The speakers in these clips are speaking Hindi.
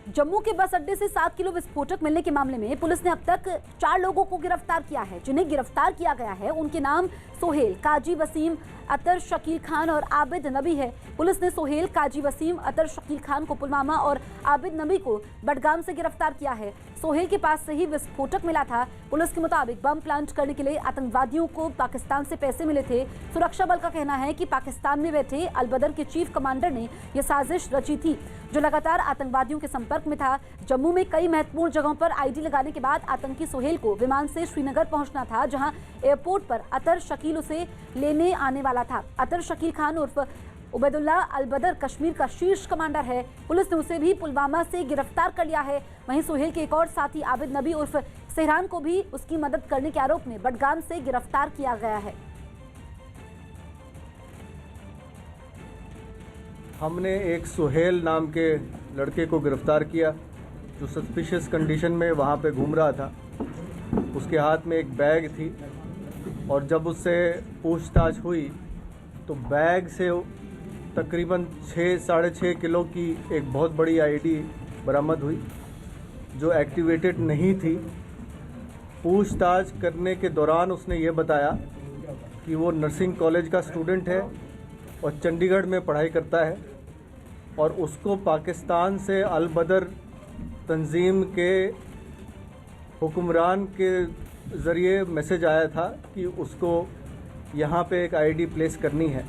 जम्मू के बस अड्डे से 7 किलो विस्फोटक मिलने के मामले में पुलिस ने अब तक 4 लोगों को गिरफ्तार किया है। जिन्हें गिरफ्तार किया गया है उनके नाम सोहेल, काजी वसीम, अतर शकील खान और आबिद नबी है। पुलिस ने सोहेल, काजी वसीम, अतर शकील खान को पुलवामा और आबिद नबी को बडगाम से गिरफ्तार किया है। सोहेल के पास से ही विस्फोटक मिला था। पुलिस के मुताबिक बम प्लांट करने के लिए आतंकवादियों को पाकिस्तान से पैसे मिले थे। सुरक्षा बल का कहना है कि पाकिस्तान में बैठे अलबदर के चीफ कमांडर ने यह साजिश रची थी, जो लगातार आतंकवादियों के संपर्क में था। जम्मू में कई महत्वपूर्ण जगहों पर आईडी लगाने के बाद आतंकी सोहेल को विमान से श्रीनगर पहुंचना था, जहां एयरपोर्ट पर अतर शकील उसे लेने आने वाला था। अतर शकील खान उर्फ उबैदुल्ला अलबदर कश्मीर का शीर्ष कमांडर है। पुलिस ने उसे भी पुलवामा से गिरफ्तार कर लिया है। वहीं सोहेल के एक और साथी आबिद नबी उर्फ सेहरान को भी उसकी मदद करने के आरोप में बडगाम से गिरफ्तार किया गया है। हमने एक सोहेल नाम के लड़के को गिरफ्तार किया, जो सस्पिशियस कंडीशन में वहाँ पे घूम रहा था। उसके हाथ में एक बैग थी और जब उससे पूछताछ हुई तो बैग से तकरीबन 6-6.5 किलो की एक बहुत बड़ी आईडी बरामद हुई, जो एक्टिवेटेड नहीं थी। पूछताछ करने के दौरान उसने ये बताया कि वो नर्सिंग कॉलेज का स्टूडेंट है और चंडीगढ़ में पढ़ाई करता है और उसको पाकिस्तान से अलबदर तंजीम के हुक्मरान के ज़रिए मैसेज आया था कि उसको यहाँ पे एक आईडी प्लेस करनी है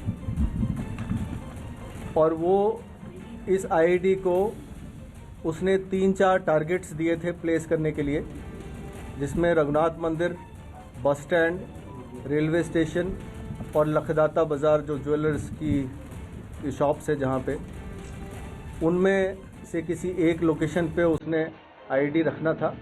और वो इस आईडी को उसने 3-4 टारगेट्स दिए थे प्लेस करने के लिए, जिसमें रघुनाथ मंदिर, बस स्टैंड, रेलवे स्टेशन और लखदाता बाज़ार, जो ज्वेलर्स की शॉप्स है जहाँ पे, उनमें से किसी एक लोकेशन पे उसने आईडी रखना था।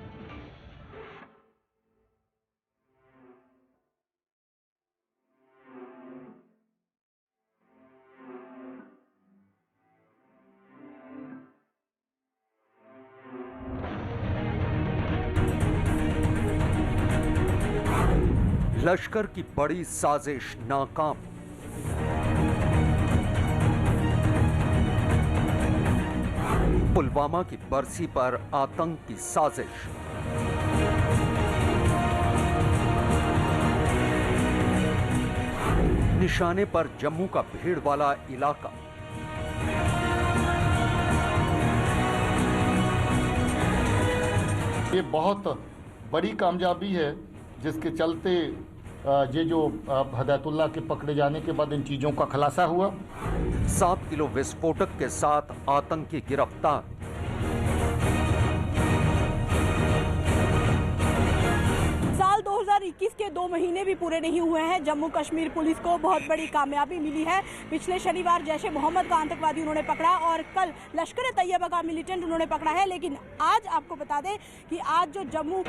लश्कर की बड़ी साजिश नाकाम। पुलवामा की बरसी पर आतंक की साजिश। निशाने पर जम्मू का भीड़ वाला इलाका। ये बहुत बड़ी कामयाबी है, जिसके चलते ये जो हदायतुल्ला के पकड़े जाने के बाद इन चीज़ों का खुलासा हुआ। 7 किलो विस्फोटक के साथ आतंकी गिरफ्तार। साल 2021 के 2 महीने भी पूरे नहीं हुए हैं, जम्मू कश्मीर पुलिस को बहुत बड़ी कामयाबी मिली है। पिछले शनिवार जैशे मोहम्मद का आतंकवादी उन्होंने पकड़ा और कल लश्कर तैयबा का मिलिटेंट उन्होंने पकड़ा है। लेकिन आज आपको बता दें कि आज जो जम्मू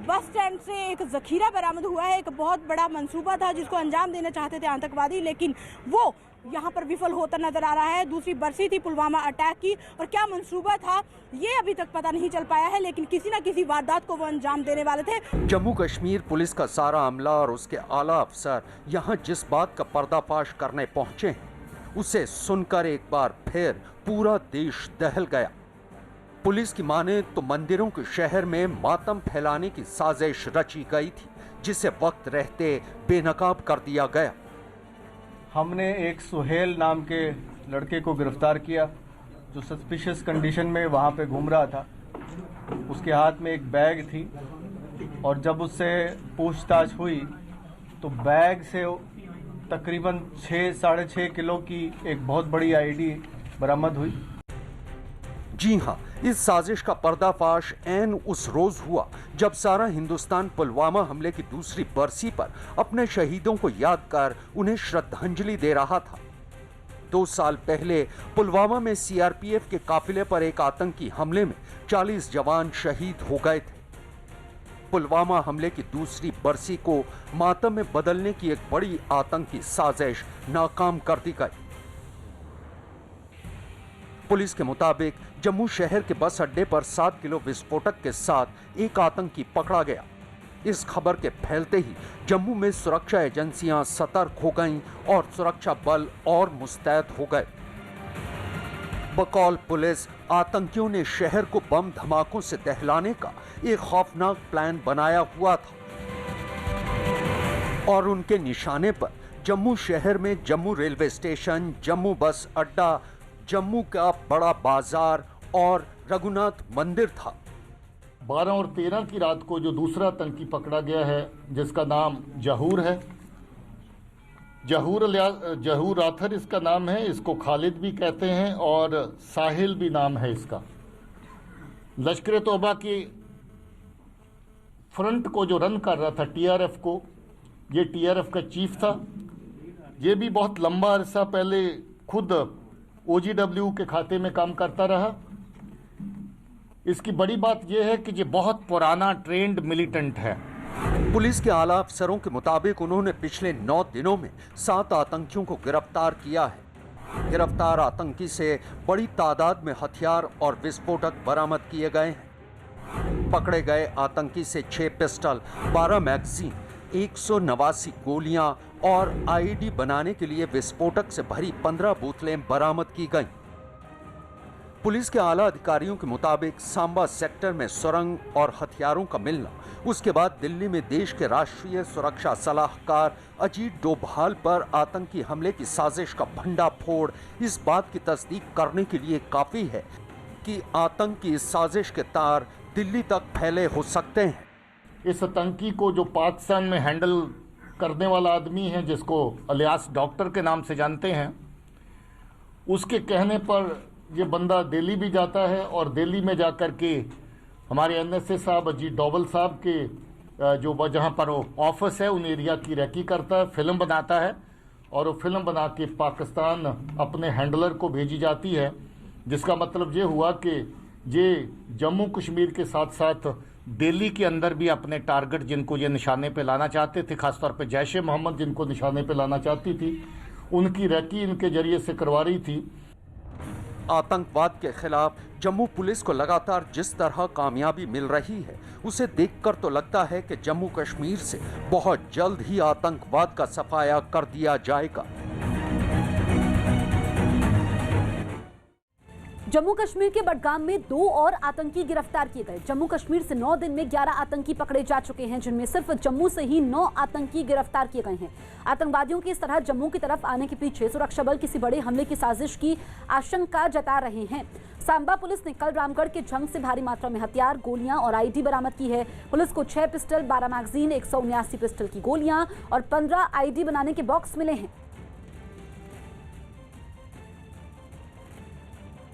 बस स्टैंड से एक जखीरा बरामद हुआ है। एक बहुत बड़ा मंसूबा था जिसको अंजाम देना चाहते थे आतंकवादी, लेकिन वो यहाँ पर विफल होता नजर आ रहा है। दूसरी बरसी थी पुलवामा अटैक की और क्या मंसूबा था ये अभी तक पता नहीं चल पाया है, लेकिन किसी न किसी वारदात को वो अंजाम देने वाले थे। जम्मू कश्मीर पुलिस का सारा अमला और उसके आला अफसर यहाँ जिस बात का पर्दाफाश करने पहुंचे हैं, उसे सुनकर एक बार फिर पूरा देश दहल गया। पुलिस की माने तो मंदिरों के शहर में मातम फैलाने की साजिश रची गई थी, जिसे वक्त रहते बेनकाब कर दिया गया। हमने एक सोहेल नाम के लड़के को गिरफ्तार किया, जो सस्पिशियस कंडीशन में वहाँ पे घूम रहा था। उसके हाथ में एक बैग थी और जब उससे पूछताछ हुई तो बैग से तकरीबन 6-6.5 किलो की एक बहुत बड़ी आईडी बरामद हुई। जी हां, इस साजिश का पर्दाफाश ऐन उस रोज हुआ जब सारा हिंदुस्तान पुलवामा हमले की दूसरी बरसी पर अपने शहीदों को याद कर उन्हें श्रद्धांजलि दे रहा था। 2 साल पहले पुलवामा में सीआरपीएफ के काफिले पर एक आतंकी हमले में 40 जवान शहीद हो गए थे। पुलवामा हमले की दूसरी बरसी को मातम में बदलने की एक बड़ी आतंकी साजिश नाकाम कर दी गई। पुलिस के मुताबिक जम्मू शहर के बस अड्डे पर 7 किलो विस्फोटक के साथ एक आतंकी पकड़ा गया। इस खबर के फैलते ही जम्मू में सुरक्षा एजेंसियां सतर्क हो गईं और सुरक्षा बल और मुस्तैद हो गए। बकौल पुलिस, आतंकियों ने शहर को बम धमाकों से दहलाने का एक खौफनाक प्लान बनाया हुआ था और उनके निशाने पर जम्मू शहर में जम्मू रेलवे स्टेशन, जम्मू बस अड्डा, जम्मू का बड़ा बाजार और रघुनाथ मंदिर था। 12 और 13 की रात को जो दूसरा आतंकी पकड़ा गया है, जिसका नाम जहूर है, जहूर आथर इसका नाम है, इसको खालिद भी कहते हैं और साहिल भी नाम है इसका। लश्कर तौबा के फ्रंट को जो रन कर रहा था टीआरएफ को, ये टीआरएफ का चीफ था। ये भी बहुत लंबा अरसा पहले खुद ओजीडब्ल्यू के खाते में काम करता रहा। इसकी बड़ी बात यह है कि ये बहुत पुराना ट्रेंड मिलिटेंट है। पुलिस के आला अफसरों के मुताबिक उन्होंने पिछले 9 दिनों में 7 आतंकियों को गिरफ्तार किया है। गिरफ्तार आतंकी से बड़ी तादाद में हथियार और विस्फोटक बरामद किए गए हैं। पकड़े गए आतंकी से 6 पिस्टल, 12 मैगजीन, 189 गोलियां और आईडी बनाने के लिए विस्फोटक से भरी 15 बोतलें बरामद की गईं। पुलिस के आला अधिकारियों के मुताबिक सांबा सेक्टर में सुरंग और हथियारों का मिलना, उसके बाद दिल्ली में देश के राष्ट्रीय सुरक्षा सलाहकार अजीत डोभाल पर आतंकी हमले की साजिश का भंडाफोड़ इस बात की तस्दीक करने के लिए काफी है कि आतंक की इस साजिश के तार दिल्ली तक फैले हो सकते हैं। इस आतंकी को जो पाकिस्तान में हैंडल करने वाला आदमी है, जिसको अलियास डॉक्टर के नाम से जानते हैं, उसके कहने पर ये बंदा दिल्ली भी जाता है और दिल्ली में जाकर के हमारे एनएसए साहब अजीत डोभाल साहब के जो जहाँ पर वो ऑफिस है, उन एरिया की रैकी करता है, फिल्म बनाता है और वो फिल्म बना के पाकिस्तान अपने हैंडलर को भेजी जाती है। जिसका मतलब ये हुआ कि ये जम्मू कश्मीर के साथ साथ दिल्ली के अंदर भी अपने टारगेट जिनको ये निशाने पे लाना चाहते थे, खासतौर पे जैश ए मोहम्मद जिनको निशाने पे लाना चाहती थी, उनकी रैकी इनके जरिए से करवा रही थी। आतंकवाद के खिलाफ जम्मू पुलिस को लगातार जिस तरह कामयाबी मिल रही है, उसे देखकर तो लगता है कि जम्मू कश्मीर से बहुत जल्द ही आतंकवाद का सफाया कर दिया जाएगा। जम्मू कश्मीर के बडगाम में 2 और आतंकी गिरफ्तार किए गए। जम्मू कश्मीर से 9 दिन में 11 आतंकी पकड़े जा चुके हैं, जिनमें सिर्फ जम्मू से ही 9 आतंकी गिरफ्तार किए गए हैं। आतंकवादियों की इस तरह जम्मू की तरफ आने के पीछे सुरक्षा बल किसी बड़े हमले की साजिश की आशंका जता रहे हैं। सांबा पुलिस ने कल रामगढ़ के जंग से भारी मात्रा में हथियार, गोलियां और आईडी बरामद की है। पुलिस को 6 पिस्टल, 12 मैगजीन, 179 पिस्टल की गोलियां और 15 आईडी बनाने के बॉक्स मिले हैं।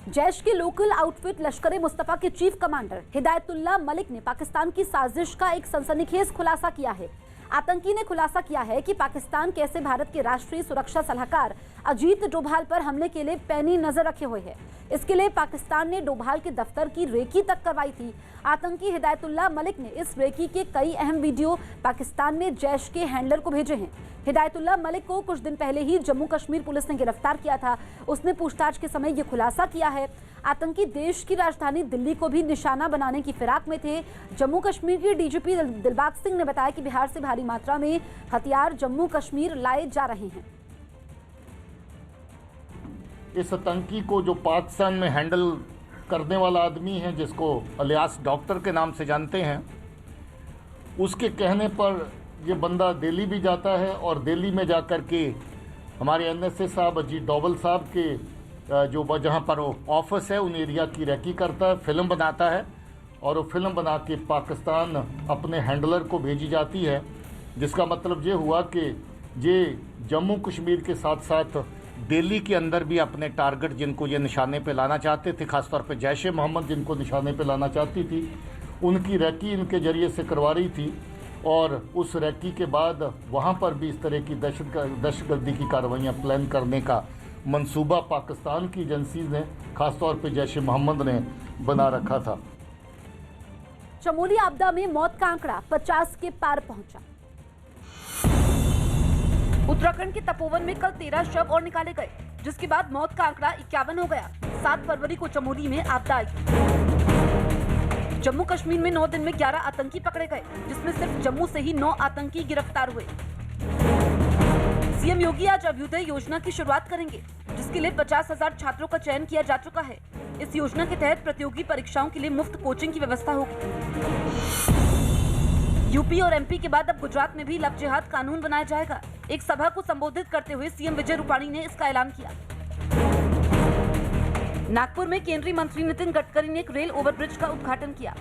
जैश के लोकल आउटफिट लश्कर मुस्तफा के चीफ कमांडर हिदायतुल्लाह मलिक ने पाकिस्तान की साजिश का एक सनसनीखेज खुलासा किया है। आतंकी ने खुलासा किया है कि पाकिस्तान कैसे भारत के राष्ट्रीय सुरक्षा सलाहकार अजीत डोभाल पर हमले के लिए पैनी नजर रखे हुए है। इसके लिए पाकिस्तान ने डोभाल के दफ्तर की रेकी तक करवाई थी। आतंकी हिदायतुल्लाह मलिक ने इस रेकी के कई अहम वीडियो पाकिस्तान में जैश के हैंडलर को भेजे हैं। हिदायतुल्लाह मलिक को कुछ दिन पहले ही जम्मू कश्मीर पुलिस ने गिरफ्तार किया था। उसने पूछताछ के समय ये खुलासा किया है। आतंकी देश की राजधानी दिल्ली को भी निशाना बनाने की फिराक में थे। जम्मू कश्मीर के डीजीपी दिलबाग सिंह ने बताया कि बिहार से भारी मात्रा में हथियार जम्मू कश्मीर लाए जा रहे हैं। इस आतंकी को जो पाकिस्तान में हैंडल करने वाला आदमी है, जिसको अलियास डॉक्टर के नाम से जानते हैं, उसके कहने पर ये बंदा दिल्ली भी जाता है और दिल्ली में जाकर के हमारे एनएसए साहब अजीत डोभाल साहब के जो जहाँ पर वो ऑफिस है, उन एरिया की रैकी करता है, फिल्म बनाता है और वो फिल्म बना के पाकिस्तान अपने हैंडलर को भेजी जाती है। जिसका मतलब ये हुआ कि ये जम्मू कश्मीर के साथ साथ दिल्ली के अंदर भी अपने टारगेट जिनको ये निशाने पे लाना चाहते थे, खासतौर पे जैश ए मोहम्मद जिनको निशाने पे लाना चाहती थी, उनकी रैकी इनके जरिए से करवा रही थी। और उस रैकी के बाद वहाँ पर भी इस तरह की दहशतगर्दी की कार्रवाइयाँ प्लान करने का मंसूबा पाकिस्तान की एजेंसीज ने, खासतौर पे जैश ए मोहम्मद ने बना रखा था। चमोली आपदा में मौत का आंकड़ा 50 के पार पहुंचा। उत्तराखंड के तपोवन में कल 13 शव और निकाले गए, जिसके बाद मौत का आंकड़ा 51 हो गया। 7 फरवरी को चमोली में आपदा आई। जम्मू कश्मीर में 9 दिन में 11 आतंकी पकड़े गए, जिसमें सिर्फ जम्मू से ही 9 आतंकी गिरफ्तार हुए। सीएम योगी आज अभ्युदय योजना की शुरुआत करेंगे, जिसके जिसके लिए 50,000 छात्रों का चयन किया जा चुका है। इस योजना के तहत प्रतियोगी परीक्षाओं के लिए मुफ्त कोचिंग की व्यवस्था होगी। यूपी और एमपी के बाद अब गुजरात में भी लव जिहाद कानून बनाया जाएगा। एक सभा को संबोधित करते हुए सीएम विजय रूपाणी ने इसका ऐलान किया। नागपुर में केंद्रीय मंत्री नितिन गडकरी ने एक रेल ओवरब्रिज का उद्घाटन किया।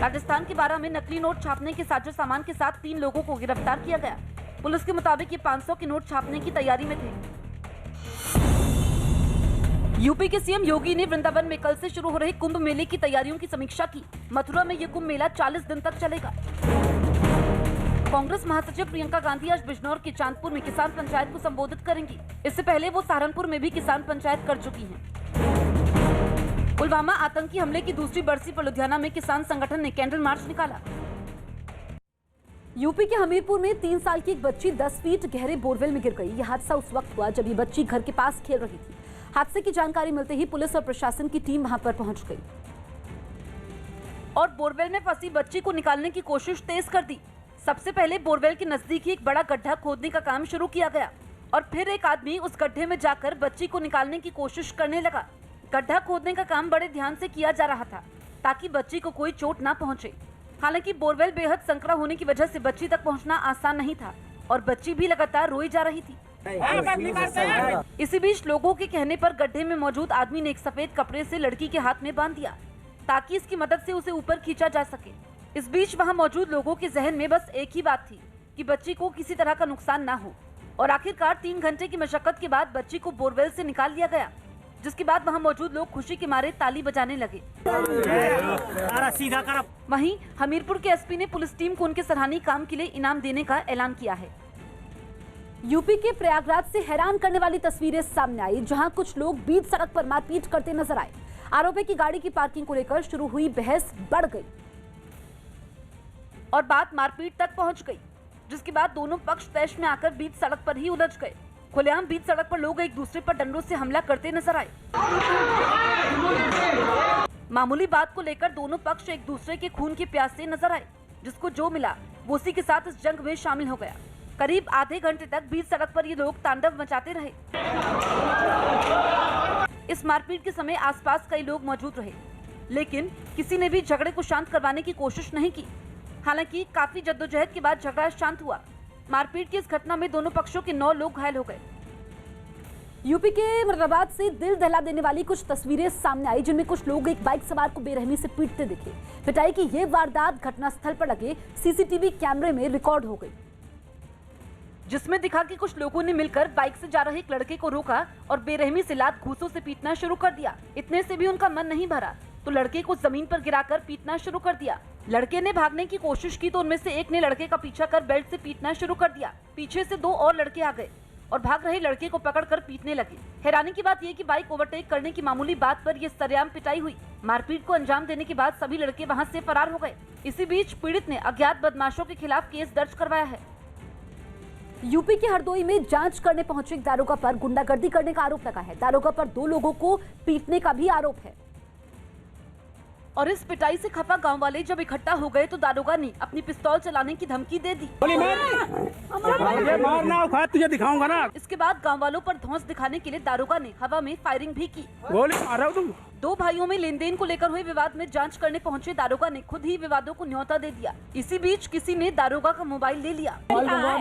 राजस्थान के बारा में नकली नोट छापने के साजो सामान के साथ 3 लोगों को गिरफ्तार किया गया। पुलिस के मुताबिक ये 500 के नोट छापने की तैयारी में थे। यूपी के सीएम योगी ने वृंदावन में कल से शुरू हो रहे कुंभ मेले की तैयारियों की समीक्षा की। मथुरा में ये कुंभ मेला 40 दिन तक चलेगा। कांग्रेस महासचिव प्रियंका गांधी आज बिजनौर के चांदपुर में किसान पंचायत को संबोधित करेंगी। इससे पहले वो सहारनपुर में भी किसान पंचायत कर चुकी हैं। पुलवामा आतंकी हमले की दूसरी बरसी पर लुधियाना में किसान संगठन ने कैंडल मार्च निकाला। यूपी के हमीरपुर में 3 साल की एक बच्ची 10 फीट गहरे बोरवेल में गिर गई। यह हादसा उस वक्त हुआ जब ये बच्ची घर के पास खेल रही थी। हादसे की जानकारी मिलते ही पुलिस और प्रशासन की टीम वहां पर पहुंच गई और बोरवेल में फंसी बच्ची को निकालने की कोशिश तेज कर दी। सबसे पहले बोरवेल के नजदीक ही एक बड़ा गड्ढा खोदने का काम शुरू किया गया और फिर एक आदमी उस गड्ढे में जाकर बच्ची को निकालने की कोशिश करने लगा। गड्ढा खोदने का काम बड़े ध्यान से किया जा रहा था ताकि बच्ची को कोई चोट ना पहुंचे। हालांकि बोरवेल बेहद संकरा होने की वजह से बच्ची तक पहुंचना आसान नहीं था और बच्ची भी लगातार रोई जा रही थी। इसी बीच लोगों के कहने पर गड्ढे में मौजूद आदमी ने एक सफेद कपड़े से लड़की के हाथ में बांध दिया ताकि इसकी मदद से उसे ऊपर खींचा जा सके। इस बीच वहां मौजूद लोगों के जहन में बस एक ही बात थी कि बच्ची को किसी तरह का नुकसान ना हो और आखिरकार 3 घंटे की मशक्कत के बाद बच्ची को बोरवेल से निकाल लिया गया, जिसके बाद वहां मौजूद लोग खुशी के मारे ताली बजाने लगे। वहीं हमीरपुर के एसपी ने पुलिस टीम को उनके सराहनीय काम के लिए इनाम देने का ऐलान किया है। यूपी के प्रयागराज से हैरान करने वाली तस्वीरें सामने आई, जहां कुछ लोग बीच सड़क पर मारपीट करते नजर आए। आरोपी की गाड़ी की पार्किंग को लेकर शुरू हुई बहस बढ़ गई और बात मारपीट तक पहुंच गई, जिसके बाद दोनों पक्ष तैश में आकर बीच सड़क पर ही उलझ गए। खुलेआम बीच सड़क पर लोग एक दूसरे पर डंडों से हमला करते नजर आए। मामूली बात को लेकर दोनों पक्ष एक दूसरे के खून के प्यासे नजर आए। जिसको जो मिला वो उसी के साथ इस जंग में शामिल हो गया। करीब आधे घंटे तक बीच सड़क पर ये लोग तांडव मचाते रहे। इस मारपीट के समय आसपास कई लोग मौजूद रहे, लेकिन किसी ने भी झगड़े को शांत करवाने की कोशिश नहीं की। हालांकि काफी जद्दोजहद के बाद झगड़ा शांत हुआ। मारपीट की इस घटना में दोनों पक्षों के 9 लोग घायल हो गए। यूपी के मुरादाबाद से दिल दहला देने वाली कुछ तस्वीरें सामने आई, जिनमें कुछ लोग एक बाइक सवार को बेरहमी से पीटते दिखे। पिटाई की ये वारदात घटनास्थल पर लगे सीसीटीवी कैमरे में रिकॉर्ड हो गई, जिसमें दिखा कि कुछ लोगों ने मिलकर बाइक से जा रहे एक लड़के को रोका और बेरहमी से लात घूंसों से पीटना शुरू कर दिया। इतने से भी उनका मन नहीं भरा तो लड़के को जमीन पर गिराकर पीटना शुरू कर दिया। लड़के ने भागने की कोशिश की तो उनमें से एक ने लड़के का पीछा कर बेल्ट से पीटना शुरू कर दिया। पीछे से 2 और लड़के आ गए और भाग रहे लड़के को पकड़कर पीटने लगे। हैरानी की बात यह कि बाइक ओवरटेक करने की मामूली बात पर यह सरेआम पिटाई हुई। मारपीट को अंजाम देने के बाद सभी लड़के वहां से फरार हो गए। इसी बीच पीड़ित ने अज्ञात बदमाशों के खिलाफ केस दर्ज करवाया है। यूपी के हरदोई में जांच करने पहुंचे एक दारोगा पर गुंडागर्दी करने का आरोप लगा है। दारोगा पर 2 लोगों को पीटने का भी आरोप है और इस पिटाई से खफा गांव वाले जब इकट्ठा हो गए तो दारोगा ने अपनी पिस्तौल चलाने की धमकी दे दी। तुझे दिखाऊंगा ना। इसके बाद गांव वालों पर धौंस दिखाने के लिए दारोगा ने हवा में फायरिंग भी की। गोली मार रहा हूं तुम। 2 भाइयों में लेन देन को लेकर हुए विवाद में जांच करने पहुंचे दारोगा ने खुद ही विवादों को न्योता दे दिया। इसी बीच किसी ने दारोगा का मोबाइल ले लिया।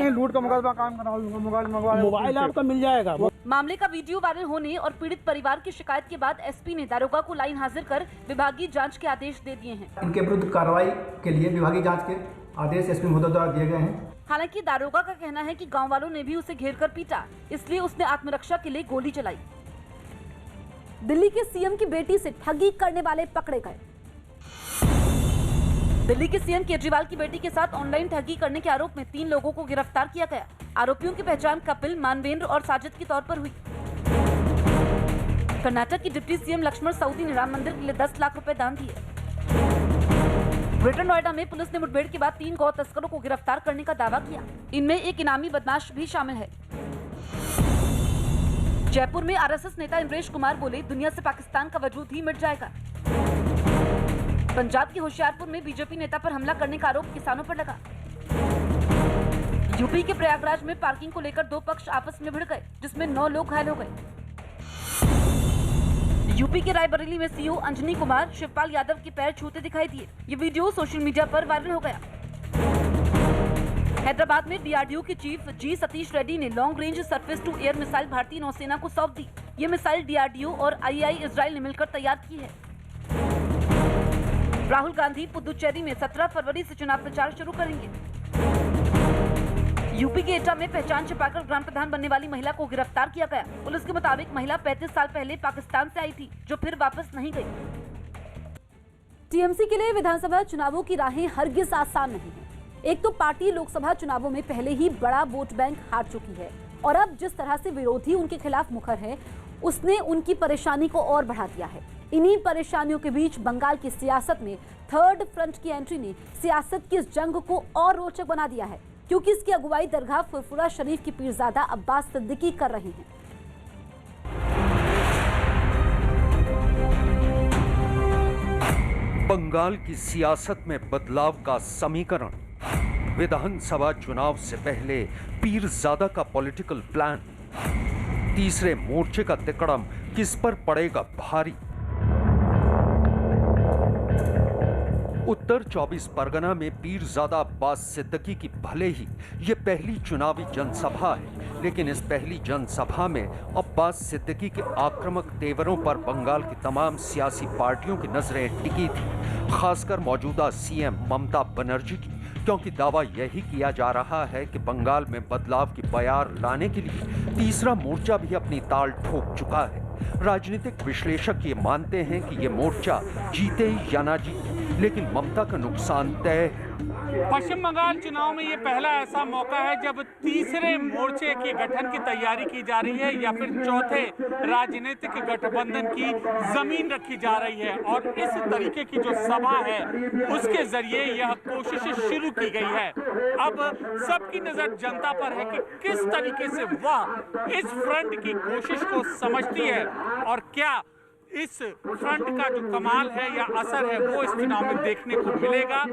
लूट का मोबाइल आपका मिल जाएगा। मामले का वीडियो वायरल होने और पीड़ित परिवार की शिकायत के बाद एसपी ने दारोगा को लाइन हाजिर कर विभागीय जांच के आदेश दे दिए हैं। इनके विरुद्ध कार्रवाई के लिए विभागीय जांच के आदेश एसपी महोदय द्वारा दिए गए हैं। हालांकि दारोगा का कहना है कि गांव वालों ने भी उसे घेरकर पीटा, इसलिए उसने आत्मरक्षा के लिए गोली चलाई। दिल्ली के सीएम की बेटी से ठगी करने वाले पकड़े गए। दिल्ली के सीएम केजरीवाल की बेटी के साथ ऑनलाइन ठगी करने के आरोप में 3 लोगों को गिरफ्तार किया गया। आरोपियों की पहचान कपिल, मानवेंद्र और साजिद के तौर पर हुई। कर्नाटक की डिप्टी सीएम लक्ष्मण सवदी ने राम मंदिर के लिए 10 लाख रुपए दान दिए। ग्रेटर नोएडा में पुलिस ने मुठभेड़ के बाद 3 गौ तस्करों को गिरफ्तार करने का दावा किया। इनमें एक इनामी बदमाश भी शामिल है। जयपुर में आरएसएस नेता इंद्रेश कुमार बोले, दुनिया से पाकिस्तान का वजूद ही मिट जाएगा। पंजाब के होशियारपुर में बीजेपी नेता पर हमला करने का आरोप किसानों पर लगा। यूपी के प्रयागराज में पार्किंग को लेकर दो पक्ष आपस में भिड़ गए, जिसमें 9 लोग घायल हो गए। यूपी के रायबरेली में सीओ अंजनी कुमार शिवपाल यादव के पैर छूते दिखाई दिए। ये वीडियो सोशल मीडिया पर वायरल हो गया। हैदराबाद में डीआरडीओ के चीफ जी सतीश रेड्डी ने long range surface to air missile भारतीय नौसेना को सौंप दी। ये मिसाइल डीआरडीओ और आईआई इजराइल ने मिलकर तैयार की है। राहुल गांधी पुदुचेरी में 17 फरवरी से चुनाव प्रचार शुरू करेंगे। यूपी के एटा में पहचान छिपाकर ग्राम प्रधान बनने वाली महिला को गिरफ्तार किया गया। पुलिस के मुताबिक महिला 35 साल पहले पाकिस्तान से आई थी, जो फिर वापस नहीं गई। टीएमसी के लिए विधानसभा चुनावों की राहें हरगिज आसान नहीं है। एक तो पार्टी लोकसभा चुनावों में पहले ही बड़ा वोट बैंक हार चुकी है और अब जिस तरह से विरोधी उनके खिलाफ मुखर है, उसने उनकी परेशानी को और बढ़ा दिया है। इन्हीं परेशानियों के बीच बंगाल की सियासत में थर्ड फ्रंट की एंट्री ने सियासत की इस जंग को और रोचक बना दिया है, क्योंकि इसकी अगुवाई दरगाह फुरफुरा शरीफ की पीरजादा अब्बास सिद्दीकी कर रहे हैं। बंगाल की सियासत में बदलाव का समीकरण, विधानसभा चुनाव से पहले पीरजादा का पॉलिटिकल प्लान, तीसरे मोर्चे का तिकड़म किस पर पड़ेगा भारी। उत्तर 24 परगना में पीरजादा अब्बास सिद्दीकी की भले ही ये पहली चुनावी जनसभा है, लेकिन इस पहली जनसभा में अब्बास सिद्दीकी के आक्रामक तेवरों पर बंगाल की तमाम सियासी पार्टियों की नजरें टिकी थी, खासकर मौजूदा सीएम ममता बनर्जी की, क्योंकि दावा यही किया जा रहा है कि बंगाल में बदलाव की बयार लाने के लिए तीसरा मोर्चा भी अपनी ताल ठोक चुका है। राजनीतिक विश्लेषक ये मानते हैं कि ये मोर्चा जीते या ना जीते, लेकिन ममता का नुकसान तय है। पश्चिम बंगाल चुनाव में ये पहला ऐसा मौका है जब तीसरे मोर्चे के गठन की तैयारी की जा रही है या फिर चौथे राजनीतिक गठबंधन की जमीन रखी जा रही है, और इस तरीके की जो सभा है उसके जरिए यह कोशिश शुरू की गई है। अब सबकी नजर जनता पर है कि किस तरीके से वह इस फ्रंट की कोशिश को समझती है और क्या इस फ्रंट का जो कमाल है या असर है वो इस चुनाव में देखने को मिलेगा।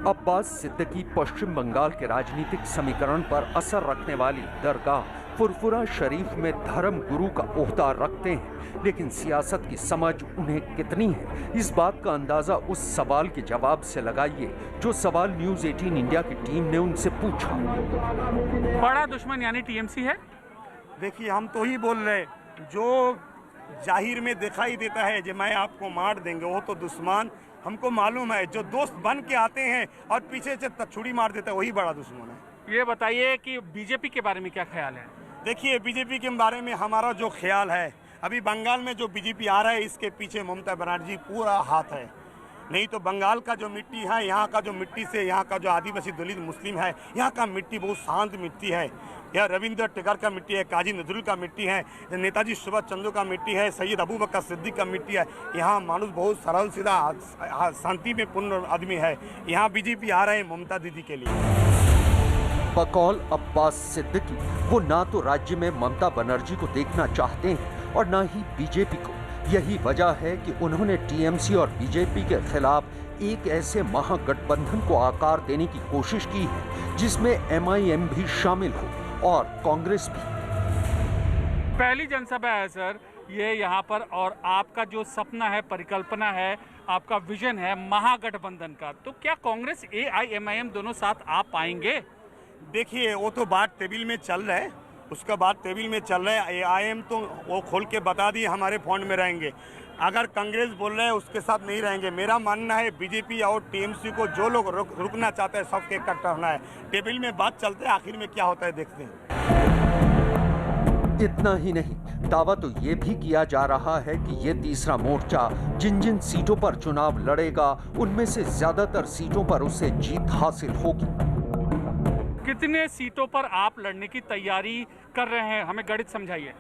अब्बास सिद्दीकी पश्चिम बंगाल के राजनीतिक समीकरण पर असर रखने वाली दरगाह फुरफुरा शरीफ में धर्म गुरु का ओहदा रखते हैं, लेकिन सियासत की समझ उन्हें कितनी है, इस बात का अंदाजा उस सवाल के जवाब से लगाइए जो सवाल न्यूज़ 18 इंडिया की टीम ने उनसे पूछा। बड़ा दुश्मन यानी टीएमसी है? देखिए, हम तो ही बोल रहे, जो जाहिर में दिखाई देता है जो मैं आपको मार देंगे वो तो दुश्मन हमको मालूम है, जो दोस्त बन के आते हैं और पीछे से छुरी मार देता है वही बड़ा दुश्मन है। ये बताइए कि बीजेपी के बारे में क्या ख्याल है? देखिए, बीजेपी के बारे में हमारा जो ख्याल है, अभी बंगाल में जो बीजेपी आ रहा है इसके पीछे ममता बनर्जी पूरा हाथ है। नहीं तो बंगाल का जो मिट्टी है, यहाँ का जो मिट्टी से यहाँ का जो आदिवासी दलित मुस्लिम है, यहाँ का मिट्टी बहुत शांत मिट्टी है। यह रविंद्र टेगर का मिट्टी है, काजी नजरुल का मिट्टी है, नेताजी सुभाष चंद्र का मिट्टी है, सैयद अबू बकर सिद्दीक का मिट्टी है। यहाँ मानुष बहुत सरल सीधा शांति में पूर्ण आदमी है। यहाँ बीजेपी आ रहे हैं ममता दीदी के लिए। बकौल अब्बास सिद्दीकी, वो ना तो राज्य में ममता बनर्जी को देखना चाहते हैं और ना ही बीजेपी को। यही वजह है कि उन्होंने टीएमसी और बीजेपी के खिलाफ एक ऐसे महागठबंधन को आकार देने की कोशिश की है जिसमें एमआईएम भी शामिल हो और कांग्रेस भी। पहली जनसभा है सर ये यहाँ पर, और आपका जो सपना है, परिकल्पना है, आपका विजन है महागठबंधन का, तो क्या कांग्रेस एआईएमआईएम दोनों साथ आ पाएंगे? देखिए, वो तो बात टेबल में चल रहा है, उसका बात टेबल में चल रहा है। एआईएम तो वो खोल के बता दिए हमारे फ्रंट में रहेंगे। अगर कांग्रेस बोल रहे हैं उसके साथ नहीं रहेंगे। मेरा मानना है बीजेपी और टीएमसी को जो लोग रुकना चाहते हैं सबके इकट्ठा होना है। टेबल में बात चलते है, आखिर में क्या होता है देखते हैं। इतना ही नहीं, दावा तो ये भी किया जा रहा है कि ये तीसरा मोर्चा जिन जिन सीटों पर चुनाव लड़ेगा उनमें से ज्यादातर सीटों पर उसे जीत हासिल होगी। कितने सीटों पर आप लड़ने की तैयारी कर रहे हैं, हमें गणित समझाइए।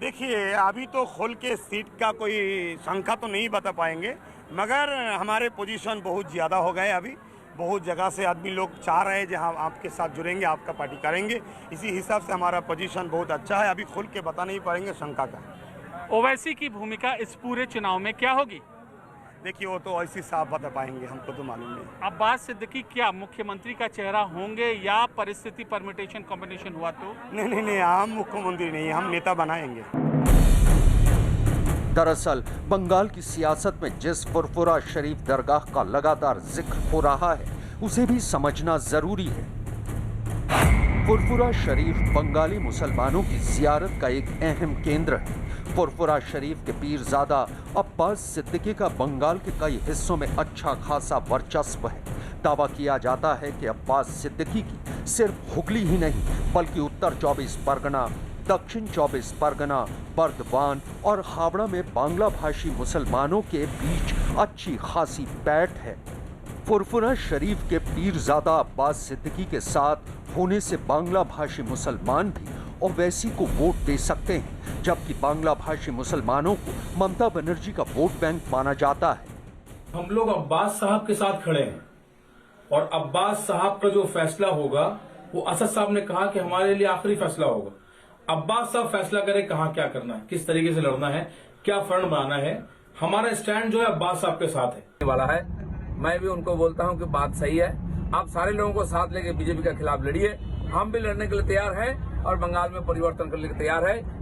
देखिए, अभी तो खोल के सीट का कोई संख्या तो नहीं बता पाएंगे, मगर हमारे पोजीशन बहुत ज़्यादा हो गए। अभी बहुत जगह से आदमी लोग चाह रहे हैं जहां आपके साथ जुड़ेंगे, आपका पार्टी करेंगे। इसी हिसाब से हमारा पोजीशन बहुत अच्छा है। अभी खोल के बता नहीं पाएंगे शंका का। ओवैसी की भूमिका इस पूरे चुनाव में क्या होगी? देखिए वो तो ऐसी साफ बता पाएंगे, हमको तो मालूम नहीं। अब्बास सिद्दीकी क्या मुख्यमंत्री का चेहरा होंगे या परिस्थिति परमिटेशन कॉम्बिनेशन हुआ तो? नहीं, हम मुख्यमंत्री नहीं, हम नेता बनाएंगे। दरअसल बंगाल की सियासत में जिस फुरफुरा शरीफ दरगाह का लगातार जिक्र हो रहा है उसे भी समझना जरूरी है। फुरफुरा शरीफ बंगाली मुसलमानों की जियारत का एक अहम केंद्र है। फुरफुरा शरीफ के पीरजादा अब्बास सिद्दीकी का बंगाल के कई हिस्सों में अच्छा खासा वर्चस्व है। दावा किया जाता है कि अब्बास सिद्दीकी की सिर्फ हुगली ही नहीं बल्कि उत्तर 24 परगना, दक्षिण 24 परगना, बर्दवान और हावड़ा में बांग्ला भाषी मुसलमानों के बीच अच्छी खासी पैठ है। फुरफुरा शरीफ के पीरजादा अब्बास सिद्दीकी के साथ होने से बांग्ला भाषी मुसलमान भी ओवैसी को वोट दे सकते हैं, जबकि बांग्ला भाषी मुसलमानों को ममता बनर्जी का वोट बैंक माना जाता है। हम लोग अब्बास साहब के साथ खड़े हैं और अब्बास साहब का जो फैसला होगा वो असद साहब ने कहा कि हमारे लिए आखिरी फैसला होगा। अब्बास साहब फैसला करें कहाँ क्या करना है, किस तरीके से लड़ना है, क्या फ्रंट बनाना है। हमारा स्टैंड जो है अब्बास साहब के साथ है वाला है। मैं भी उनको बोलता हूं कि बात सही है, आप सारे लोगों को साथ लेके बीजेपी के खिलाफ लड़िए। हम भी लड़ने के लिए तैयार हैं और बंगाल में परिवर्तन करने के लिए तैयार है।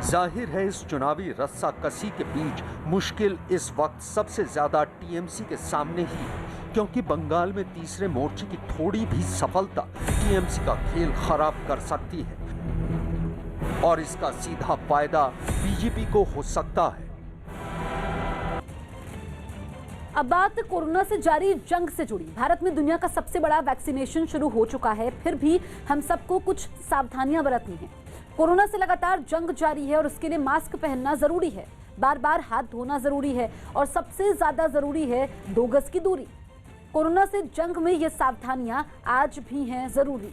जाहिर है इस चुनावी रस्साकसी के बीच मुश्किल इस वक्त सबसे ज्यादा टीएमसी के सामने ही है, क्योंकि बंगाल में तीसरे मोर्चे की थोड़ी भी सफलता टीएमसी का खेल खराब कर सकती है और इसका सीधा फायदा बीजेपी को हो सकता है। अब बात कोरोना से जारी जंग से जुड़ी। भारत में दुनिया का सबसे बड़ा वैक्सीनेशन शुरू हो चुका है, फिर भी हम सबको कुछ सावधानियां बरतनी हैं। कोरोना से लगातार जंग जारी है और उसके लिए मास्क पहनना जरूरी है, बार बार हाथ धोना जरूरी है और सबसे ज्यादा जरूरी है 2 गज की दूरी। कोरोना से जंग में ये सावधानियां आज भी हैं जरूरी।